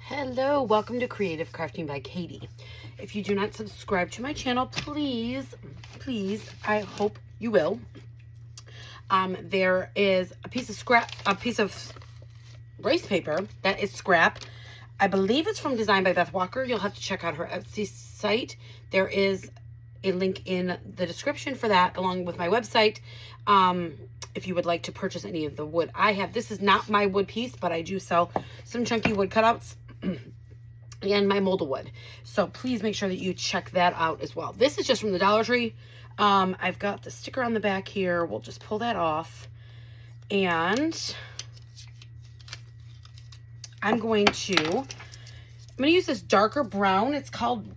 Hello, welcome to Creative Crafting by Katie. If you do not subscribe to my channel, please, I hope you will. There is a piece of rice paper that is scrap. I believe it's from Design by Beth Walker. You'll have to check out her Etsy site. There is a link in the description for that, along with my website. If you would like to purchase any of the wood I have. This is not my wood piece, but I do sell some chunky wood cutouts and my molded wood. So please make sure that you check that out as well. This is just from the Dollar Tree. I've got the sticker on the back here. We'll just pull that off. And I'm going to use this darker brown. It's called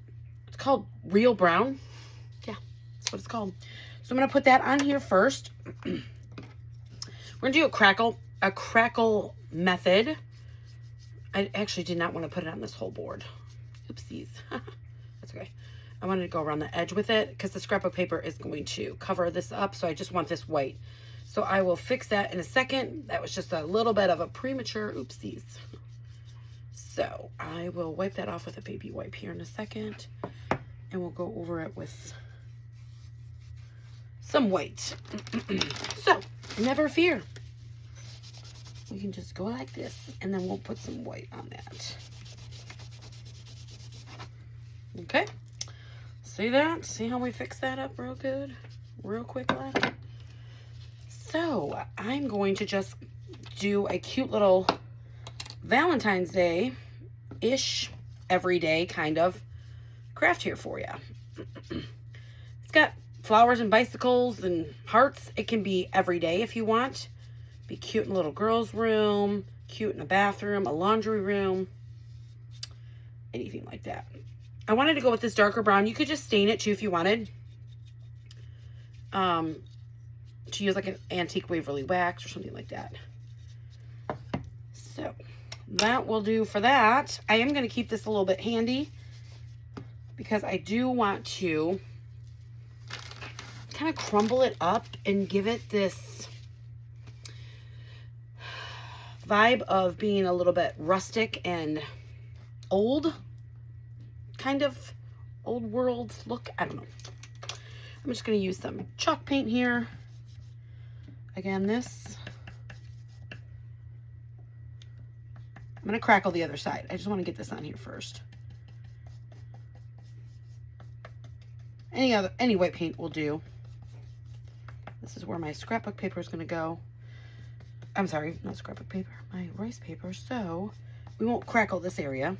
Real Brown. Yeah, that's what it's called. So I'm going to put that on here first. We're going to do a crackle method. I actually did not want to put it on this whole board. Oopsies. That's okay. I wanted to go around the edge with it because the scrapbook paper is going to cover this up. So I just want this white. So I will fix that in a second. That was just a little bit of a premature oopsies. So I will wipe that off with a baby wipe here in a second. And we'll go over it with some white. So never fear. We can just go like this, and then we'll put some white on that. Okay. See that? See how we fix that up real good? Real quickly? So I'm going to just do a cute little Valentine's Day-ish, everyday kind of craft here for you. It's got flowers and bicycles and hearts. It can be every day if you want. Be cute in a little girl's room, cute in a bathroom, a laundry room, anything like that. I wanted to go with this darker brown. You could just stain it too if you wanted. To use like an antique Waverly wax or something like that. So that will do for that. I am going to keep this a little bit handy because I do want to kind of crumble it up and give it this vibe of being a little bit rustic and old, kind of old world look. I don't know. I'm just going to use some chalk paint here. Again, this. I'm going to crackle the other side. I just want to get this on here first. Any white paint will do. This is where my scrapbook paper is going to go. I'm sorry, not scrapbook paper, my rice paper. So we won't crackle this area.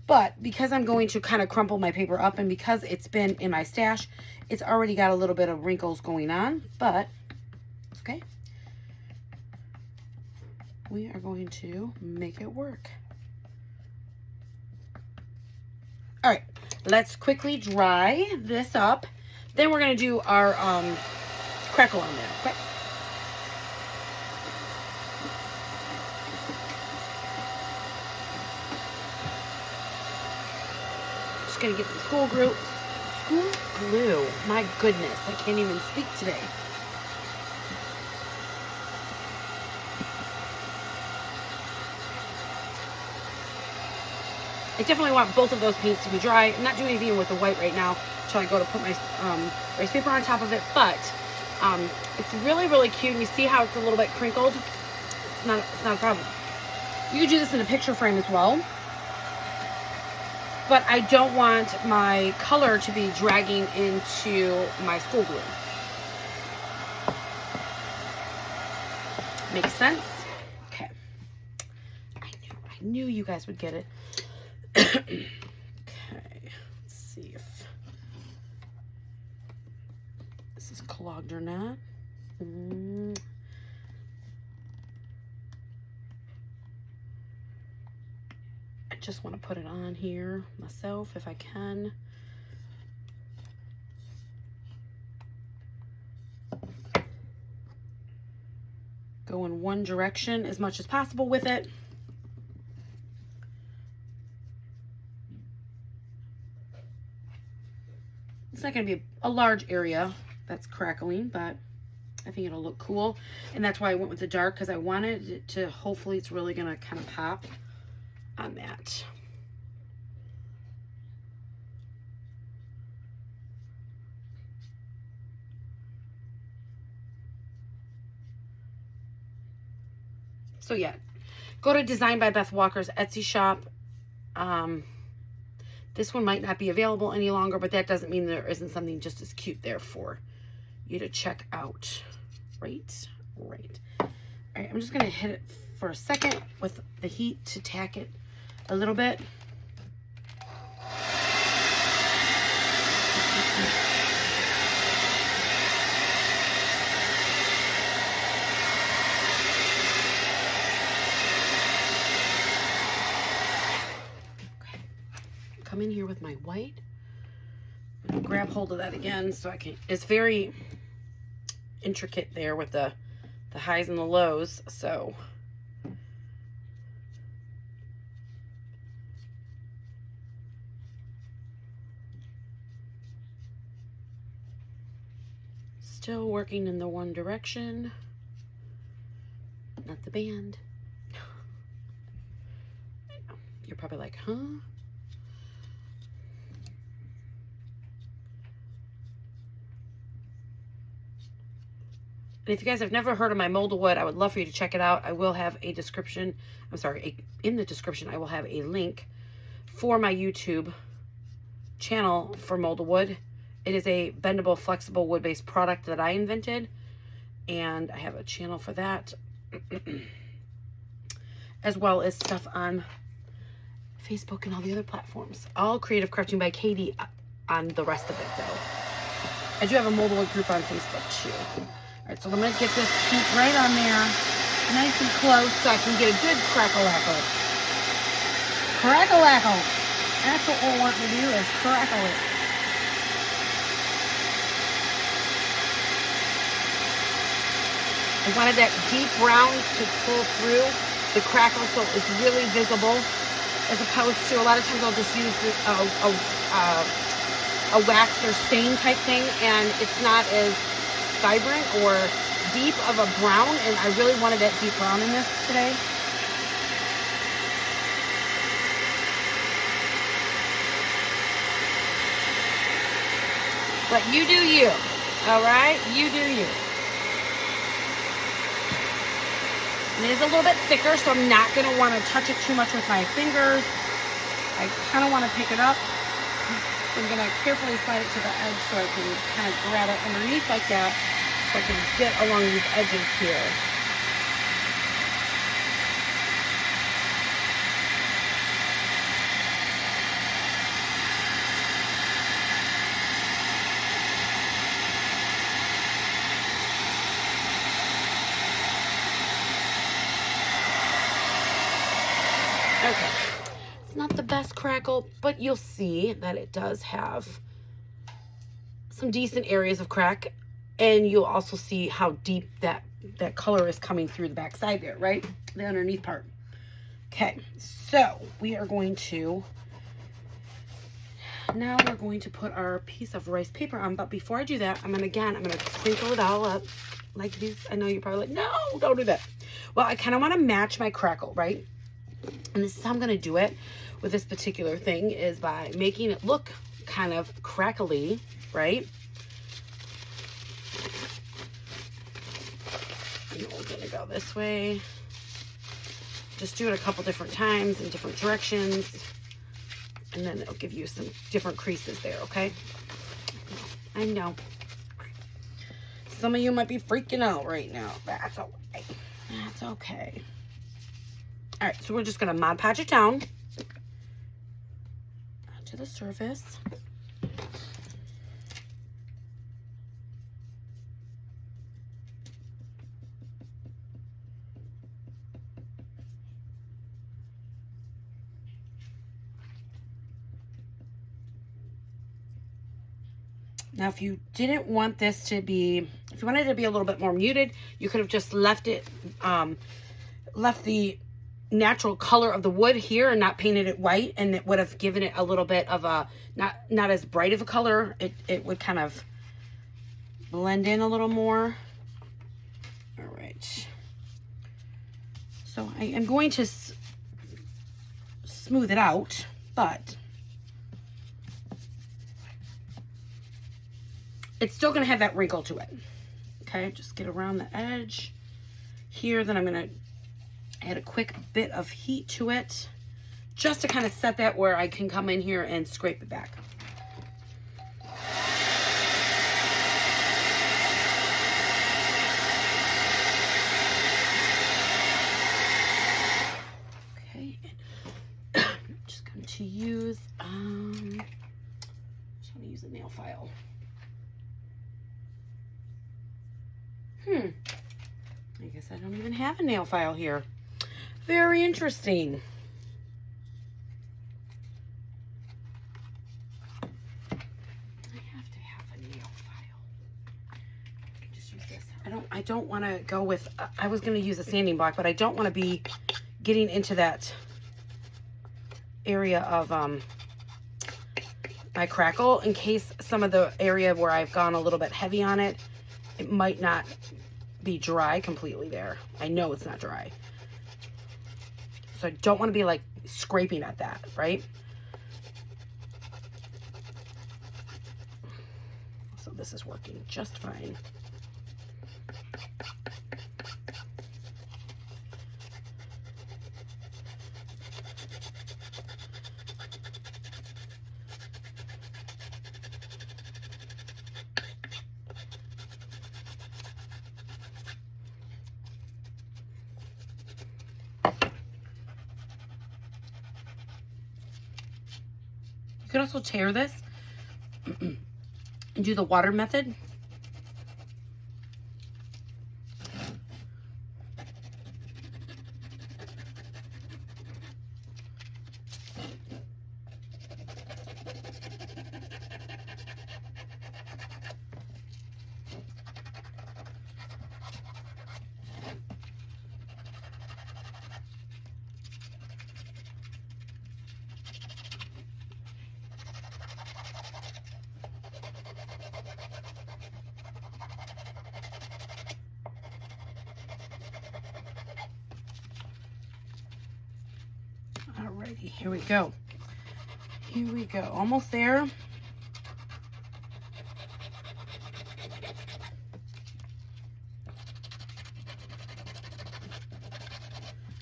But because I'm going to kind of crumple my paper up, and because it's been in my stash, it's already got a little bit of wrinkles going on, but okay. We are going to make it work. All right, let's quickly dry this up. Then we're going to do our crackle on there, okay? Gonna get some school glue. My goodness, I can't even speak today. I definitely want both of those paints to be dry. I'm not doing anything with the white right now until I go to put my rice paper on top of it, but it's really, really cute. And you see how it's a little bit crinkled? It's not a problem. You could do this in a picture frame as well. But I don't want my color to be dragging into my school glue. Makes sense? Okay. I knew you guys would get it. Okay. Let's see if this is clogged or not. Just want to put it on here myself if I can. Go in one direction as much as possible with it. It's not going to be a large area that's crackling, but I think it'll look cool. And that's why I went with the dark, because I wanted it to, hopefully it's really going to kind of pop on that. So yeah, go to Design by Beth Walker's Etsy shop. This one might not be available any longer, but that doesn't mean there isn't something just as cute there for you to check out. Right. All right, I'm just going to hit it for a second with the heat to tack it a little bit. Come in here with my white. I'm gonna grab hold of that again so I can, it's very intricate there with the highs and the lows, so still working in the one direction, not the band. You're probably like, huh? And if you guys have never heard of my molded wood, I would love for you to check it out. I will have a description. I'm sorry, in the description, I will have a link for my YouTube channel for molded wood. It is a bendable, flexible, wood-based product that I invented. And I have a channel for that. As well as stuff on Facebook and all the other platforms. All Creative Crafting by Katie on the rest of it, though. I do have a molded wood group on Facebook, too. All right, so I'm going to get this heat right on there, nice and close, so I can get a good crackle-lackle. Crackle-lackle. That's what we'll want to do, is crackle it. I wanted that deep brown to pull through the crackle so it's really visible, as opposed to, a lot of times I'll just use a wax or stain type thing, and it's not as vibrant or deep of a brown, and I really wanted that deep brown in this today. But you do you, all right? You do you. And it is a little bit thicker, so I'm not going to want to touch it too much with my fingers. I kind of want to pick it up. So I'm going to carefully slide it to the edge so I can kind of grab it underneath like that, so I can get along these edges here. Okay. It's not the best crackle, but you'll see that it does have some decent areas of crack, and you'll also see how deep that color is coming through the back side there, right? The underneath part. Okay, so we are going to, now we're going to put our piece of rice paper on, but before I do that, I'm going to sprinkle it all up like these. I know you're probably like, no, don't do that. Well, I kind of want to match my crackle, right? And this is how I'm going to do it with this particular thing, is by making it look kind of crackly, right? And we're going to go this way. Just do it a couple different times in different directions, and then it'll give you some different creases there, okay? I know. Some of you might be freaking out right now. That's okay. That's okay. All right, so we're just going to Mod Podge it down onto the surface. Now, if you didn't want this to be, if you wanted it to be a little bit more muted, you could have just left it, left the natural color of the wood here and not painted it white, and it would have given it a little bit of a not as bright of a color. It would kind of blend in a little more. right. So I am going to smooth it out, but it's still going to have that wrinkle to it. Okay, just get around the edge here. Then I'm going to add a quick bit of heat to it just to kind of set that where I can come in here and scrape it back. To use, just want to use a nail file. I guess I don't even have a nail file here. Very interesting. I have to have a nail file. I can just use this. I don't want to go with, I was going to use a sanding block, but I don't want to be getting into that area of my crackle in case some of the area where I've gone a little bit heavy on it, it might not be dry completely there. I know it's not dry. So I don't want to be like scraping at that, right? So this is working just fine. You could also tear this and do the water method. Alrighty, here we go. Here we go, almost there.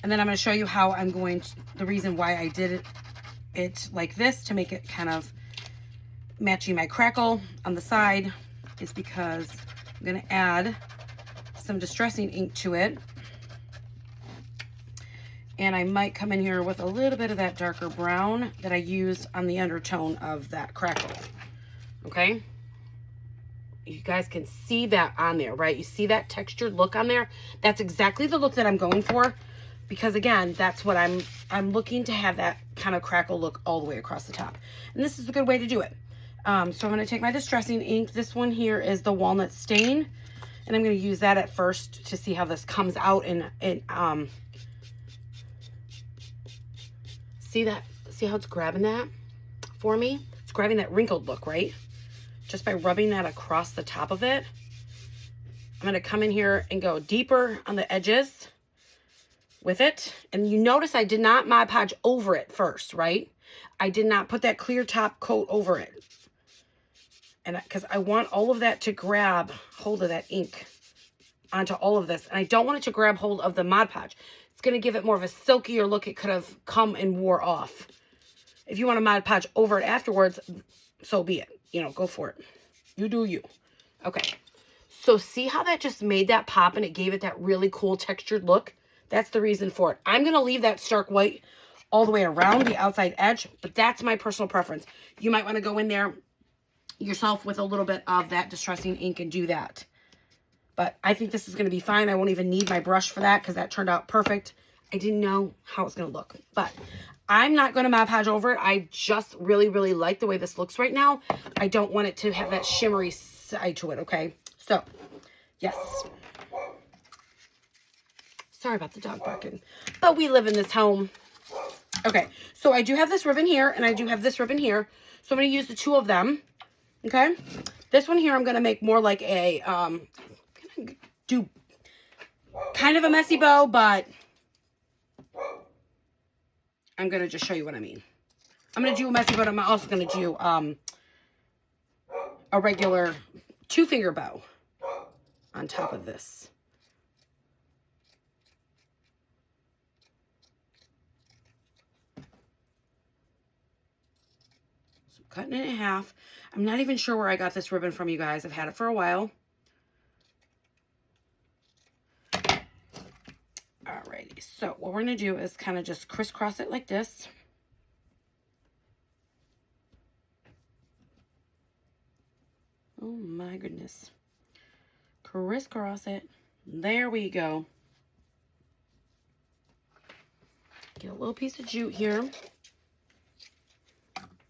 And then I'm going to show you how I'm going to, the reason why I did it like this to make it kind of matching my crackle on the side is because I'm going to add some distressing ink to it. And I might come in here with a little bit of that darker brown that I used on the undertone of that crackle. Okay? You guys can see that on there, right? You see that textured look on there? That's exactly the look that I'm going for. Because again, that's what I'm looking to have, that kind of crackle look all the way across the top. And this is a good way to do it. So I'm going to take my distressing ink. This one here is the Walnut Stain. And I'm going to use that at first to see how this comes out in see that? See how it's grabbing that for me? It's grabbing that wrinkled look, right? Just by rubbing that across the top of it. I'm going to come in here and go deeper on the edges with it. And you notice I did not Mod Podge over it first, right? I did not put that clear top coat over it. And because I want all of that to grab hold of that ink onto all of this. And I don't want it to grab hold of the Mod Podge. It's going to give it more of a silkier look. It could have come and wore off. If you want to Mod Podge over it afterwards, so be it. You know, go for it. You do you. Okay. So see how that just made that pop and it gave it that really cool textured look? That's the reason for it. I'm going to leave that stark white all the way around the outside edge, but that's my personal preference. You might want to go in there yourself with a little bit of that distressing ink and do that. But I think this is going to be fine. I won't even need my brush for that because that turned out perfect. I didn't know how it's going to look. But I'm not going to Mod Podge over it. I just really, really like the way this looks right now. I don't want it to have that shimmery side to it, okay? So, yes. Sorry about the dog barking. But we live in this home. Okay, so I do have this ribbon here and I do have this ribbon here. So I'm going to use the two of them, okay? This one here I'm going to make more like a... do Kind of a messy bow, but I'm going to just show you what I mean. I'm going to do a messy bow, but I'm also going to do a regular 2-finger bow on top of this. So cutting it in half. I'm not even sure where I got this ribbon from, you guys. I've had it for a while. Alrighty, so what we're going to do is kind of just crisscross it like this. Oh my goodness. Crisscross it. There we go. Get a little piece of jute here.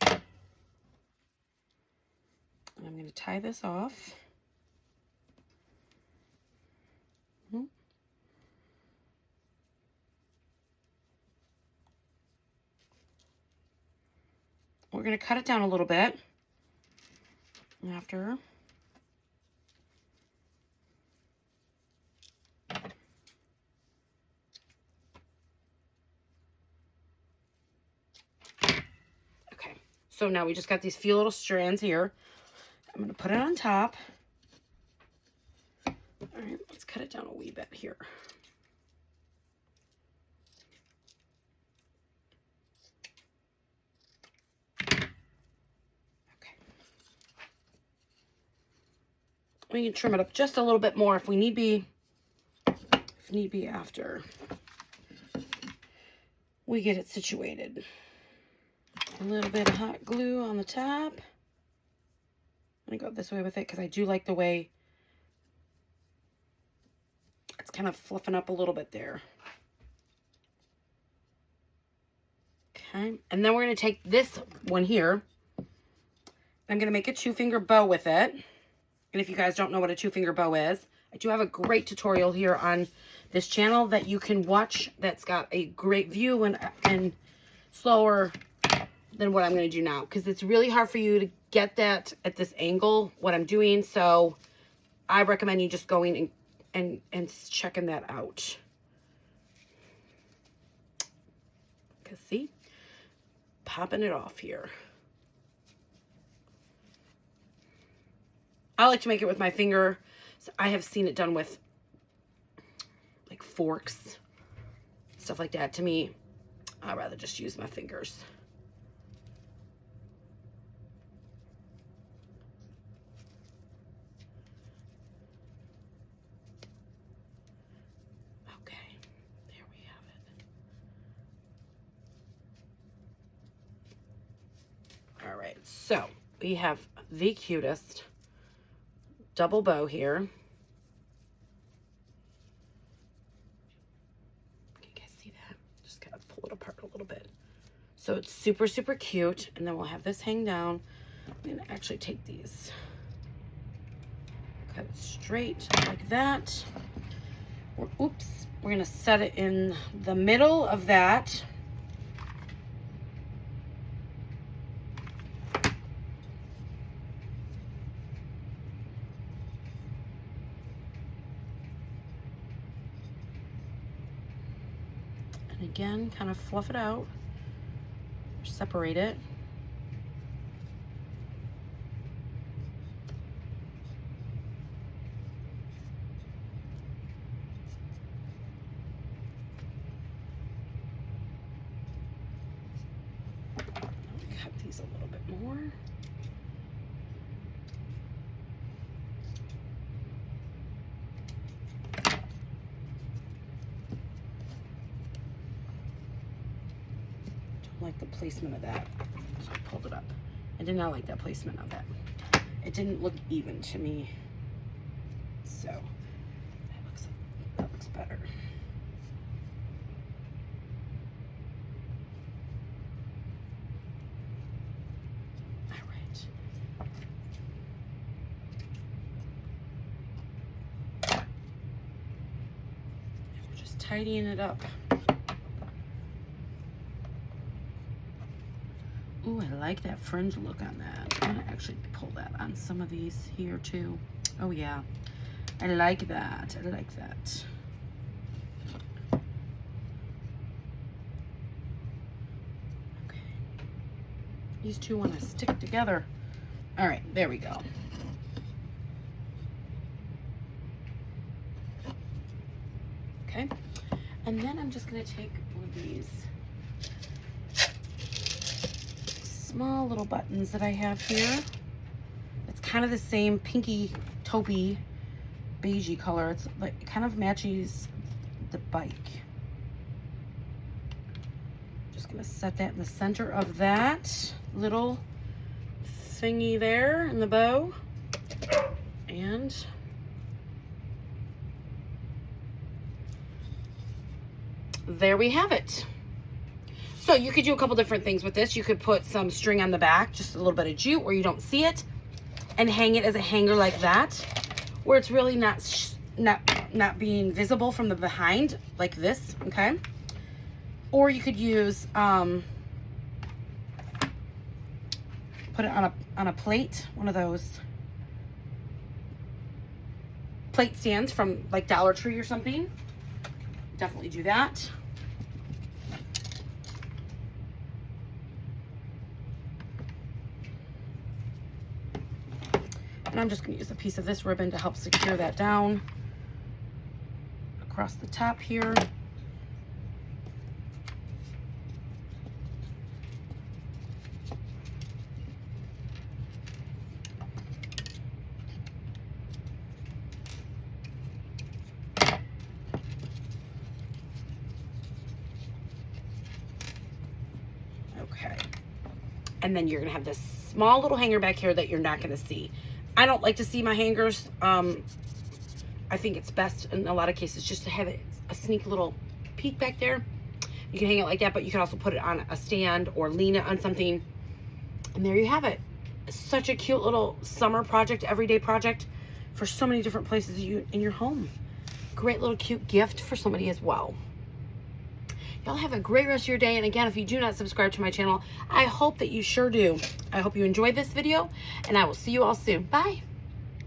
And I'm going to tie this off. We're going to cut it down a little bit after. Okay, so now we just got these few little strands here. I'm going to put it on top. All right, let's cut it down a wee bit here. We can trim it up just a little bit more if need be after we get it situated. A little bit of hot glue on the top. I'm gonna go this way with it because I do like the way it's kind of fluffing up a little bit there. Okay, and then we're gonna take this one here. I'm gonna make a 2-finger bow with it. And if you guys don't know what a 2-finger bow is, I do have a great tutorial here on this channel that you can watch that's got a great view and slower than what I'm going to do now. Because it's really hard for you to get that at this angle, what I'm doing. So I recommend you just going and checking that out. Because see, popping it off here. I like to make it with my finger. So I have seen it done with like forks, stuff like that. To me, I'd rather just use my fingers. Okay, there we have it. All right, so we have the cutest double bow here. Can you guys see that? Just gotta pull it apart a little bit. So it's super, super cute. And then we'll have this hang down. I'm gonna actually take these, cut it straight like that. Oops, we're gonna set it in the middle of that. Again, kind of fluff it out, separate it. Cut these a little bit more. Like the placement of that, so I pulled it up. I did not like that placement of that. It didn't look even to me, so that looks better. All right. And we're just tidying it up. Ooh, I like that fringe look on that. I'm gonna actually pull that on some of these here too. Oh yeah, I like that. I like that. These two want to stick together. All right, there we go. Okay, and then I'm just gonna take one of these small little buttons that I have here. It's kind of the same pinky taupey beigey color. It's like, it kind of matches the bike. Just gonna set that in the center of that little thingy there in the bow. And there we have it. So you could do a couple different things with this. You could put some string on the back, just a little bit of jute where you don't see it, and hang it as a hanger like that, where it's really not being visible from the behind like this, okay? Or you could use put it on a plate, one of those plate stands from like Dollar Tree or something. Definitely do that. And I'm just going to use a piece of this ribbon to help secure that down across the top here. Okay. And then you're going to have this small little hanger back here that you're not going to see. I don't like to see my hangers. I think it's best in a lot of cases just to have it a sneak little peek back there. You can hang it like that, but you can also put it on a stand or lean it on something. And there you have it. Such a cute little summer project, everyday project for so many different places in your home. Great little cute gift for somebody as well. Y'all have a great rest of your day. And again, if you do not subscribe to my channel, I hope that you sure do. I hope you enjoyed this video, and I will see you all soon. Bye.